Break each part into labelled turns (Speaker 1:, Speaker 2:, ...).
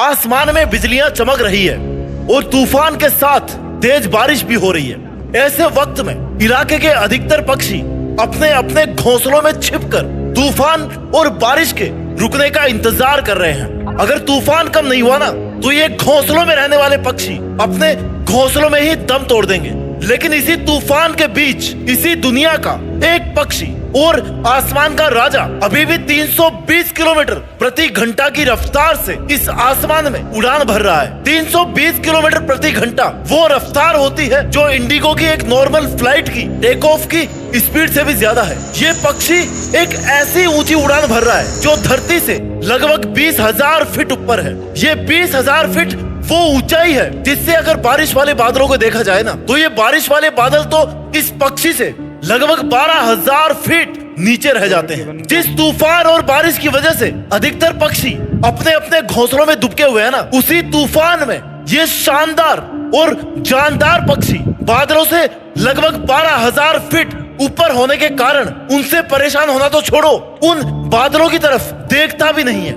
Speaker 1: आसमान में बिजलियां चमक रही है और तूफान के साथ तेज बारिश भी हो रही है। ऐसे वक्त में इलाके के अधिकतर पक्षी अपने अपने घोंसलों में छिपकर तूफान और बारिश के रुकने का इंतजार कर रहे हैं। अगर तूफान कम नहीं हुआ ना तो ये घोंसलों में रहने वाले पक्षी अपने घोंसलों में ही दम तोड़ देंगे। लेकिन इसी तूफान के बीच इसी दुनिया का एक पक्षी और आसमान का राजा अभी भी 320 किलोमीटर प्रति घंटा की रफ्तार से इस आसमान में उड़ान भर रहा है। 320 किलोमीटर प्रति घंटा वो रफ्तार होती है जो इंडिगो की एक नॉर्मल फ्लाइट की टेक ऑफ की स्पीड से भी ज्यादा है। ये पक्षी एक ऐसी ऊंची उड़ान भर रहा है जो धरती से लगभग 20,000 फीट ऊपर है। ये 20,000 फीट वो ऊंचाई है जिससे अगर बारिश वाले बादलों को देखा जाए ना तो ये बारिश वाले बादल तो इस पक्षी से लगभग 12,000 फीट नीचे रह जाते हैं। जिस तूफान और बारिश की वजह से अधिकतर पक्षी अपने अपने घोंसलों में दुबके हुए हैं ना, उसी तूफान में ये शानदार और जानदार पक्षी बादलों से लगभग 12,000 फीट ऊपर होने के कारण उनसे परेशान होना तो छोड़ो, उन बादलों की तरफ देखता भी नहीं है।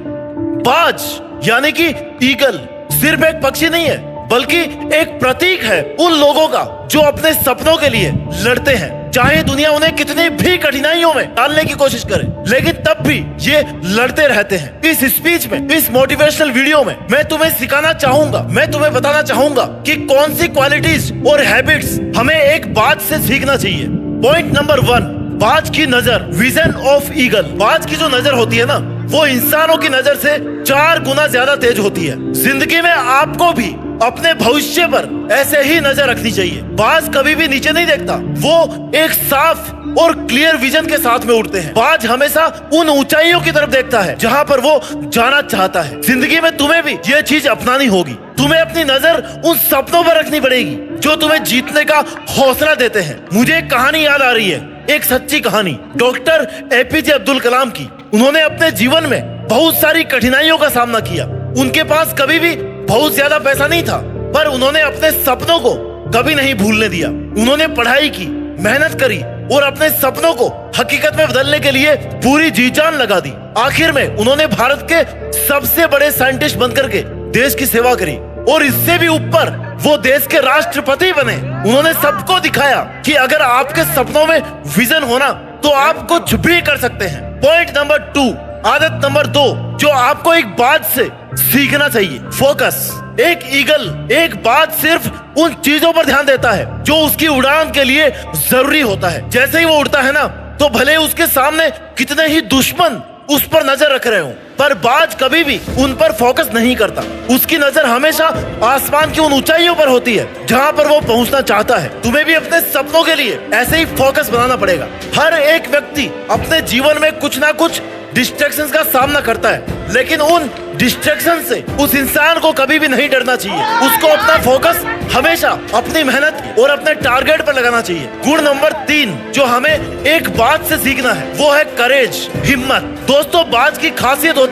Speaker 1: बाज यानी कि ईगल सिर्फ एक पक्षी नहीं है बल्कि एक प्रतीक है उन लोगों का जो अपने सपनों के लिए लड़ते हैं। चाहे दुनिया उन्हें कितनी भी कठिनाइयों में डालने की कोशिश करे, लेकिन तब भी ये लड़ते रहते हैं। इस स्पीच में, इस मोटिवेशनल वीडियो में मैं तुम्हें सिखाना चाहूंगा, मैं तुम्हें बताना चाहूंगा कि कौन सी क्वालिटीज और हैबिट्स हमें एक बाज से सीखना चाहिए। पॉइंट नंबर 1, बाज की नजर, विजन ऑफ ईगल। बाज की जो नजर होती है ना वो इंसानों की नजर से 4 गुना ज्यादा तेज होती है। जिंदगी में आपको भी अपने भविष्य पर ऐसे ही नजर रखनी चाहिए। बाज कभी भी नीचे नहीं देखता, वो एक साफ और क्लियर विजन के साथ में उड़ते हैं। बाज हमेशा उन ऊंचाइयों की तरफ देखता है जहां पर वो जाना चाहता है। जिंदगी में तुम्हें भी ये चीज अपनानी होगी। तुम्हें अपनी नजर उन सपनों पर रखनी पड़ेगी जो तुम्हें जीतने का हौसला देते हैं। मुझे एक कहानी याद आ रही है, एक सच्ची कहानी डॉक्टर एपीजे अब्दुल कलाम की। उन्होंने अपने जीवन में बहुत सारी कठिनाइयों का सामना किया। उनके पास कभी भी बहुत ज्यादा पैसा नहीं था, पर उन्होंने अपने सपनों को कभी नहीं भूलने दिया। उन्होंने पढ़ाई की, मेहनत करी और अपने सपनों को हकीकत में बदलने के लिए पूरी जी जान लगा दी। आखिर में उन्होंने भारत के सबसे बड़े साइंटिस्ट बनकर के देश की सेवा करी और इससे भी ऊपर वो देश के राष्ट्रपति बने। उन्होंने सबको दिखाया कि अगर आपके सपनों में विजन होना तो आप कुछ भी कर सकते हैं। पॉइंट नंबर 2, आदत नंबर 2 जो आपको एक बात से सीखना चाहिए, फोकस। एक ईगल, एक बात सिर्फ उन चीजों पर ध्यान देता है जो उसकी उड़ान के लिए जरूरी होता है। जैसे ही वो उड़ता है ना तो भले उसके सामने कितने ही दुश्मन उस पर नजर रख रहे हो, पर बाज कभी भी उन पर फोकस नहीं करता। उसकी नजर हमेशा आसमान की उन ऊंचाइयों पर होती है जहां पर वो पहुंचना चाहता है। तुम्हें भी अपने सपनों के लिए ऐसे ही फोकस बनाना पड़ेगा। हर एक व्यक्ति अपने जीवन में कुछ ना कुछ डिस्ट्रैक्शंस का सामना करता है, लेकिन उन डिस्ट्रैक्शन से उस इंसान को कभी भी नहीं डरना चाहिए। उसको अपना फोकस हमेशा अपनी मेहनत और अपने टारगेट पर लगाना चाहिए। गुण नंबर 3 जो हमें एक बात से सीखना है वो है करेज, हिम्मत। दोस्तों, बाज की खासियत होती